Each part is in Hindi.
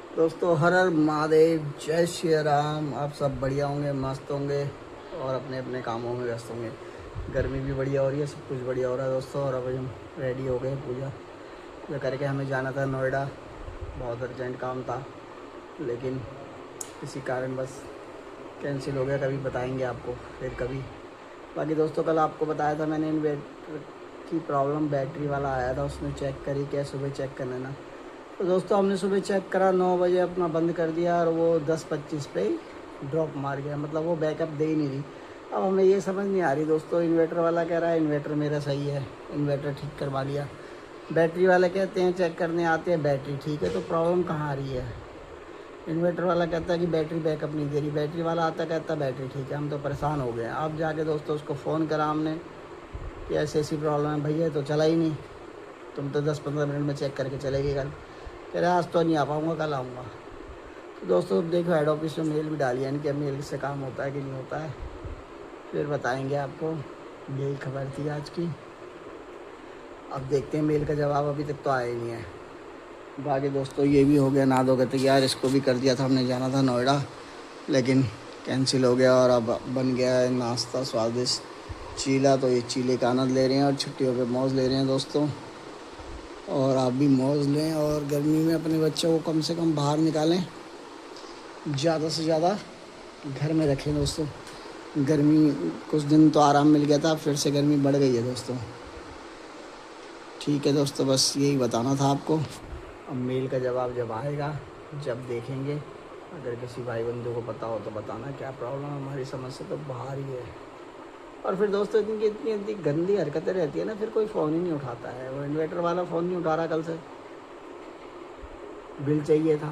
दोस्तों हर हर महादेव, जय श्री राम। आप सब बढ़िया होंगे, मस्त होंगे और अपने अपने कामों में व्यस्त होंगे। गर्मी भी बढ़िया हो रही है, सब कुछ बढ़िया हो रहा है दोस्तों। और अभी हम रेडी हो गए पूजा करके। हमें जाना था नोएडा, बहुत अर्जेंट काम था, लेकिन किसी कारण बस कैंसिल हो गया। कभी बताएंगे आपको, फिर कभी। बाकी दोस्तों कल आपको बताया था मैंने, इन्वर्टर की प्रॉब्लम बैटरी वाला आया था, उसने चेक करी। क्या सुबह चेक कर लेना। तो दोस्तों हमने सुबह चेक करा, 9 बजे अपना बंद कर दिया और वो 10:25 पे ही ड्रॉप मार गया। मतलब वो बैकअप दे ही नहीं रही। अब हमें ये समझ नहीं आ रही दोस्तों, इन्वर्टर वाला कह रहा है इन्वर्टर मेरा सही है, इन्वर्टर ठीक करवा लिया। बैटरी वाले कहते हैं चेक करने आते हैं, बैटरी ठीक है, तो प्रॉब्लम कहाँ आ रही है। इन्वर्टर वाला कहता है कि बैटरी बैकअप नहीं दे रही, बैटरी वाला आता कहता है बैटरी ठीक है। हम तो परेशान हो गए हैं। अब जाके दोस्तों उसको फ़ोन करा हमने कि ऐसी ऐसी प्रॉब्लम है। भैया तो चला ही नहीं, तुम तो 10-15 मिनट में चेक करके चले गए कल। कह रहे आज तो नहीं आ पाऊँगा, कल आऊँगा। तो दोस्तों देखो, हेड ऑफिस में मेल भी डाली है कि मेल से काम होता है कि नहीं होता है, फिर बताएंगे आपको। यही खबर थी आज की। अब देखते हैं मेल का जवाब, अभी तक तो आया ही नहीं है। बाकी दोस्तों ये भी हो गया ना दो कहते यार, इसको भी कर दिया था हमने, जाना था नोएडा लेकिन कैंसिल हो गया। और अब बन गया है नाश्ता स्वादिष्ट चीला। तो ये चीले का आनंद ले रहे हैं और छुट्टियों पे मौज ले रहे हैं दोस्तों। और आप भी मौज लें और गर्मी में अपने बच्चों को कम से कम बाहर निकालें, ज़्यादा से ज़्यादा घर में रखें दोस्तों। गर्मी कुछ दिन तो आराम मिल गया था, फिर से गर्मी बढ़ गई है दोस्तों। ठीक है दोस्तों, बस यही बताना था आपको। अब मेल का जवाब जब आएगा, जब देखेंगे, अगर किसी भाई बंधु को पता हो तो बताना क्या प्रॉब्लम है। हमारी समस्या तो बाहर ही है। और फिर दोस्तों इतनी इतनी इतनी गंदी हरकतें रहती है ना, फिर कोई फ़ोन ही नहीं उठाता है। वो इन्वर्टर वाला फ़ोन नहीं उठा रहा कल से, बिल चाहिए था।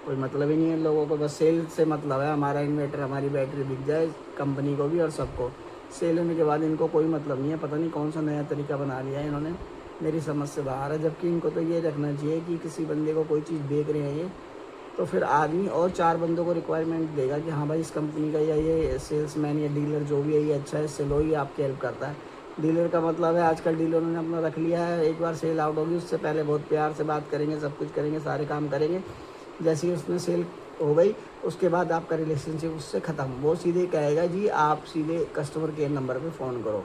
कोई मतलब ही नहीं है लोगों को, बस सेल से मतलब है। हमारा इन्वर्टर, हमारी बैटरी बिक जाए कंपनी को भी और सबको। सेल होने के बाद इनको कोई मतलब नहीं है। पता नहीं कौन सा नया तरीका बना लिया है इन्होंने, मेरी समझ से बाहर है। जबकि इनको तो ये रखना चाहिए कि किसी बंदे को कोई चीज़ बेच रहे हैं ये, तो फिर आदमी और 4 बंदों को रिक्वायरमेंट देगा कि हाँ भाई इस कंपनी का या ये सेल्समैन या डीलर जो भी है ये अच्छा है, इससे लो, ये आपकी हेल्प करता है। डीलर का मतलब है आजकल डीलरों ने अपना रख लिया है, एक बार सेल आउट होगी उससे पहले बहुत प्यार से बात करेंगे, सब कुछ करेंगे, सारे काम करेंगे। जैसे ही उसमें सेल हो गई उसके बाद आपका रिलेशनशिप उससे ख़त्म। वो सीधे कहेगा जी आप सीधे कस्टमर केयर नंबर पे फ़ोन करो।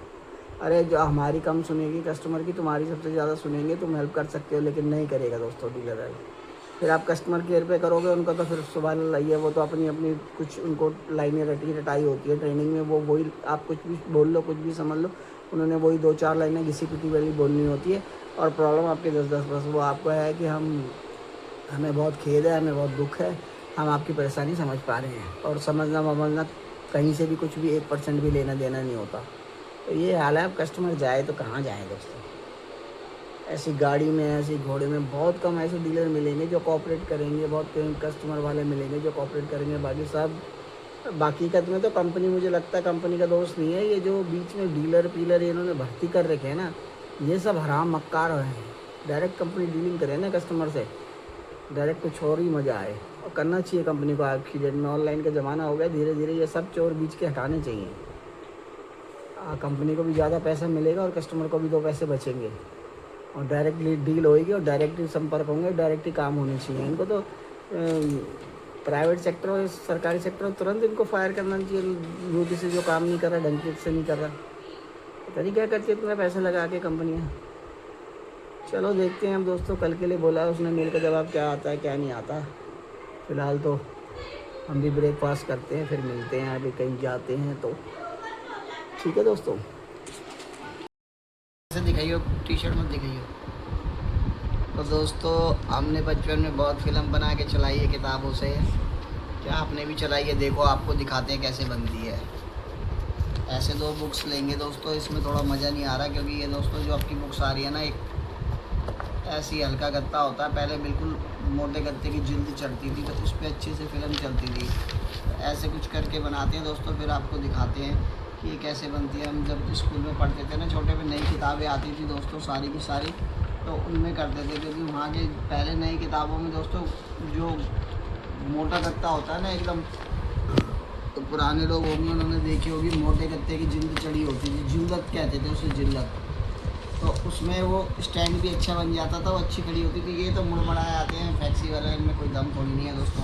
अरे जो हमारी कम सुनेगी कस्टमर की, तुम्हारी सबसे ज़्यादा सुनेंगे, तुम हेल्प कर सकते हो, लेकिन नहीं करेगा दोस्तों डीलर है। फिर आप कस्टमर केयर पे करोगे, उनका तो फिर सुबह है, वो तो अपनी अपनी कुछ उनको लाइनें रटाई होती है ट्रेनिंग में। वो वही आप कुछ भी बोल लो, कुछ भी समझ लो, उन्होंने वही 2-4 लाइनें घिसी पिटी वाली बोलनी होती है। और प्रॉब्लम आपकी 10-10 बस वो आपको है कि हमें बहुत खेद है, हमें बहुत दुख है, हम आपकी परेशानी समझ पा रहे हैं। और समझना वमझना कहीं से भी कुछ भी 1% भी लेना देना नहीं होता। तो ये हाल है। अब कस्टमर जाए तो कहाँ जाए दोस्तों। ऐसी गाड़ी में, ऐसी घोड़े में बहुत कम ऐसे डीलर मिलेंगे जो कोऑपरेट करेंगे, बहुत कम कस्टमर वाले मिलेंगे जो कोऑपरेट करेंगे। बाकी सब, बाकी का में तो कंपनी, मुझे लगता है कंपनी का दोष नहीं है। ये जो बीच में डीलर पीलर इन्होंने भर्ती कर रखे हैं ना, ये सब हराम मक्कार हैं। डायरेक्ट कंपनी डीलिंग करे ना कस्टमर से, डायरेक्ट कुछ और ही मज़ा आए। और करना चाहिए कंपनी को। आज की डेट में ऑनलाइन का ज़माना हो गया, धीरे धीरे ये सब चोर बीच के हटाने चाहिए। कंपनी को भी ज़्यादा पैसा मिलेगा और कस्टमर को भी 2 पैसे बचेंगे। और डायरेक्टली डील होएगी और डायरेक्टली संपर्क होंगे, डायरेक्टली काम होने चाहिए। इनको तो प्राइवेट सेक्टर और सरकारी सेक्टर तुरंत इनको फायर करना चाहिए। ड्यूटी से जो काम नहीं कर रहा, ढंग से नहीं कर रहा, पता नहीं क्या करती है इतना पैसा लगा के कंपनियाँ। चलो देखते हैं हम दोस्तों, कल के लिए बोला है उसने, मेल का जवाब क्या आता है क्या नहीं आता। फ़िलहाल तो हम भी ब्रेकफास्ट करते हैं, फिर मिलते हैं। अभी कहीं जाते हैं तो ठीक है दोस्तों। ऐसे दिखाइए, टी शर्ट मत दिखाइए। तो दोस्तों हमने बचपन में बहुत फिल्म बना के चलाई है किताबों से, क्या आपने भी चलाई है? देखो आपको दिखाते हैं कैसे बनती है। ऐसे 2 बुक्स लेंगे दोस्तों, इसमें थोड़ा मज़ा नहीं आ रहा क्योंकि ये दोस्तों जो आपकी बुक्स आ रही है ना, एक ऐसी हल्का गत्ता होता है, पहले बिल्कुल मोटे गत्ते की जिल्द चढ़ती थी तो उस पर अच्छे से फिल्म चलती थी। तो ऐसे कुछ करके बनाते हैं दोस्तों, फिर आपको दिखाते हैं कि ये कैसे बनती है। हम जब स्कूल में पढ़ते थे ना छोटे में, नई किताबें आती थी दोस्तों सारी की सारी, तो उनमें करते थे। क्योंकि वहाँ के पहले नई किताबों में दोस्तों जो मोटा गत्ता होता है ना एकदम, तो पुराने लोग होंगे उन्होंने देखी होगी, मोटे गत्ते की जिल्द चढ़ी होती थी, जिल्लत कहते थे उसे, जिल्लत। तो उसमें वो स्टैंड भी अच्छा बन जाता था, वो अच्छी खड़ी होती थी। ये तो मुड़मड़ाए आते हैं फैक्सी वाला, इनमें कोई दम थोड़ी नहीं है दोस्तों।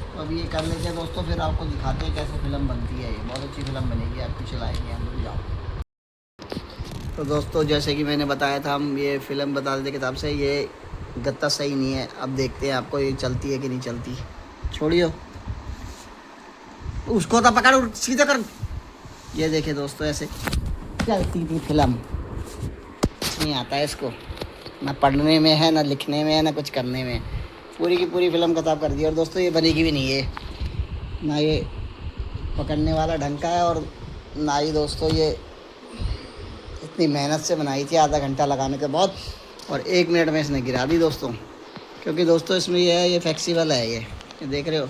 तो अभी ये कर लेते हैं दोस्तों, फिर आपको दिखाते हैं कैसे फ़िल्म बनती है। ये बहुत अच्छी फ़िल्म बनेगी, आपकी चलाएँगे हम लोग। जाओ। तो दोस्तों जैसे कि मैंने बताया था, हम ये फ़िल्म बता देते किताब से, ये गत्ता सही नहीं है। अब देखते हैं आपको ये चलती है कि नहीं चलती। छोड़ियो उसको, तो पकड़ सीधा कर। ये देखिए दोस्तों ऐसे चलती थी फिल्म। कुछ नहीं आता है इसको, ना पढ़ने में है, ना लिखने में है, ना कुछ करने में। पूरी की पूरी फिल्म खराब कर दी। और दोस्तों ये बनेगी भी नहीं है, ना ये पकड़ने वाला ढंग का है, और ना ही दोस्तों ये इतनी मेहनत से बनाई थी, आधा घंटा लगाने के बाद, और 1 मिनट में इसने गिरा दी दोस्तों। क्योंकि दोस्तों इसमें ये है, ये फ्लेक्सिबल है। ये देख रहे हो,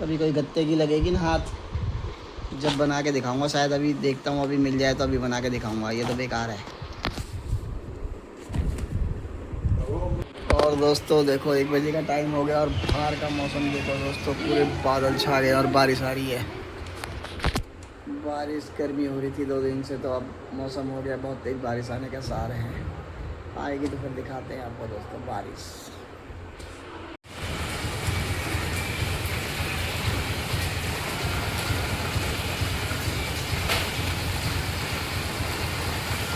कभी कोई गत्ते की लगेगी ना हाथ। जब बना के दिखाऊंगा, शायद अभी देखता हूँ, अभी मिल जाए तो अभी बना के दिखाऊंगा। ये तो बेकार है। और दोस्तों देखो 1 बजे का टाइम हो गया, और बाहर का मौसम देखो दोस्तों, पूरे बादल छा गए और बारिश आ रही है। बारिश, गर्मी हो रही थी 2 दिन से, तो अब मौसम हो गया बहुत तेज़, बारिश आने के आसार हैं। आएगी तो फिर दिखाते हैं आपको दोस्तों बारिश।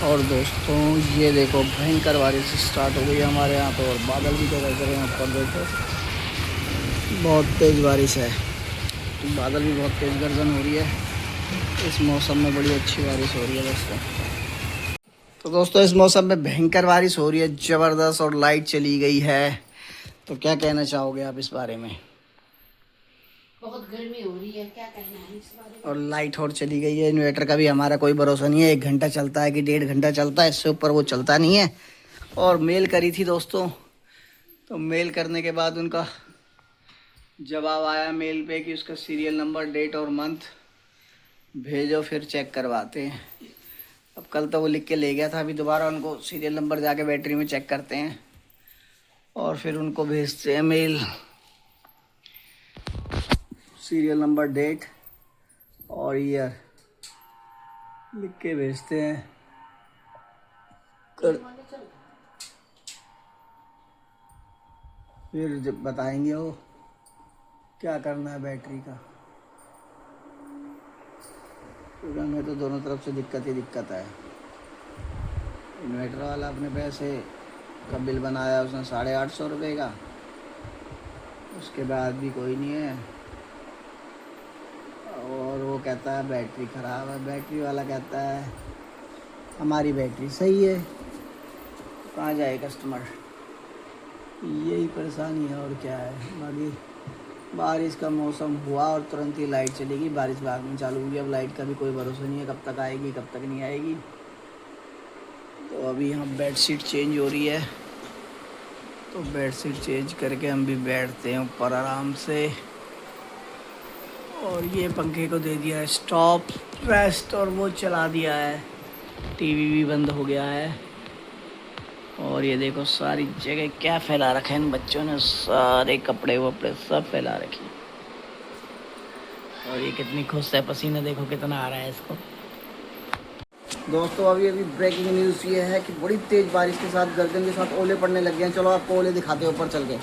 और दोस्तों ये देखो भयंकर बारिश स्टार्ट हो गई हमारे यहाँ तो, और बादल भी तो गरज रहे हैं ऊपर देखो, बहुत तेज़ बारिश है। बादल भी बहुत तेज़ गर्जन हो रही है। इस मौसम में बड़ी अच्छी बारिश हो रही है दोस्तों। तो दोस्तों इस मौसम में भयंकर बारिश हो रही है ज़बरदस्त, और लाइट चली गई है। तो क्या कहना चाहोगे आप इस बारे में? बहुत गर्मी हो रही है, क्या कहना है इस बारे में। और लाइट और चली गई है। इन्वर्टर का भी हमारा कोई भरोसा नहीं है, 1 घंटा चलता है कि 1.5 घंटा चलता है, इससे ऊपर वो चलता नहीं है। और मेल करी थी दोस्तों, तो मेल करने के बाद उनका जवाब आया मेल पे कि उसका सीरियल नंबर, डेट और मंथ भेजो, फिर चेक करवाते हैं। अब कल तो वो लिख के ले गया था, अभी दोबारा उनको सीरियल नंबर जाके बैटरी में चेक करते हैं, और फिर उनको भेजते हैं मेल, सीरियल नंबर, डेट और ईयर लिख के भेजते हैं। फिर जब बताएंगे वो क्या करना है बैटरी का, क्योंकि हमें तो दोनों तरफ से दिक्कत ही दिक्कत है। इन्वर्टर वाला अपने पैसे का बिल बनाया उसने 850 रुपये का, उसके बाद भी कोई नहीं है। और वो कहता है बैटरी ख़राब है, बैटरी वाला कहता है हमारी बैटरी सही है। कहाँ जाए कस्टमर, यही परेशानी है और क्या है। बाकी बारिश का मौसम हुआ और तुरंत ही लाइट चलेगी, बारिश बाद में चालू होगी। अब लाइट का भी कोई भरोसा नहीं है, कब तक आएगी कब तक नहीं आएगी। तो अभी यहाँ बेडशीट चेंज हो रही है, तो बेडशीट चेंज करके हम भी बैठते हैं ऊपर आराम से। और ये पंखे को दे दिया है स्टॉप रेस्ट, और वो चला दिया है, टीवी भी बंद हो गया है। और ये देखो सारी जगह क्या फैला रखा है इन बच्चों ने, सारे कपड़े वपड़े सब फैला रखे। और ये कितनी खुश है, पसीना देखो कितना आ रहा है इसको। दोस्तों अभी ब्रेकिंग न्यूज़ ये है कि बड़ी तेज़ बारिश के साथ, गर्जन के साथ ओले पड़ने लग गए हैं। चलो आपको ओले दिखाते हैं ऊपर चल के।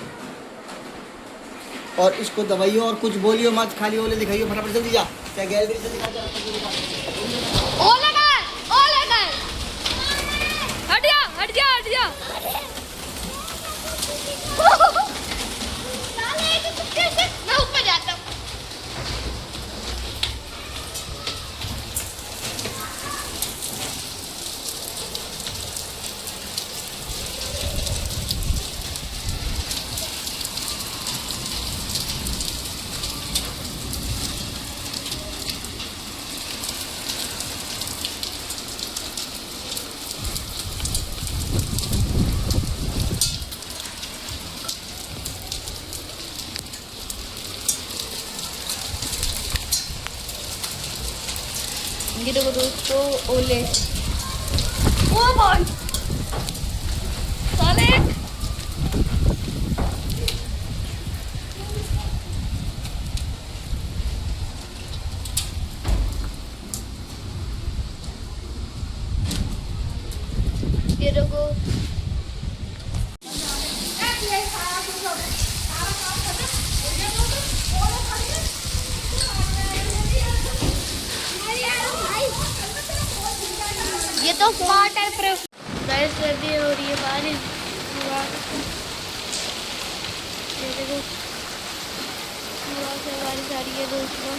और इसको दबाइयो और कुछ बोलियो मत, खाली ओले दिखाइयो, फटाफट जल्दी जा। क्या गैलरी से दिखा ओले गए, ओले गए, हट जा हट जा हट जा। मैं ऊपर जाता हूँ। ये देखो दोस्तों ओले, ओ भाई साले। ये देखो तो वाटर प्रूफ गाइस सर्दी हो रही है बारिश ये देखो बारिश आ रही है दोस्तों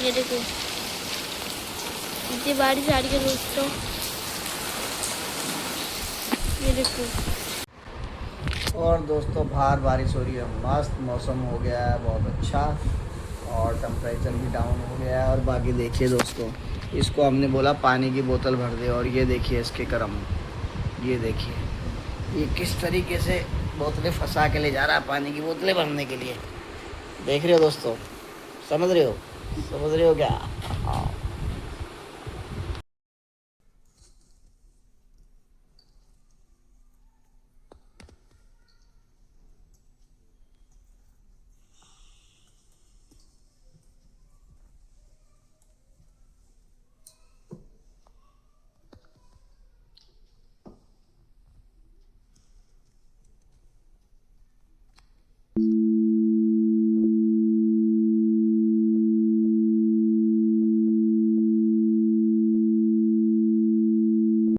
ये देखो इतनी बारिश आ रही है दोस्तों ये देखो और दोस्तों बाहर बारिश हो रही है मस्त मौसम हो गया है बहुत अच्छा और टेम्परेचर भी डाउन हो गया है और बाकी देखिए दोस्तों इसको हमने बोला पानी की बोतल भर दे और ये देखिए इसके करम ये देखिए ये किस तरीके से बोतलें फंसा के ले जा रहा है पानी की बोतलें भरने के लिए देख रहे हो दोस्तों समझ रहे हो क्या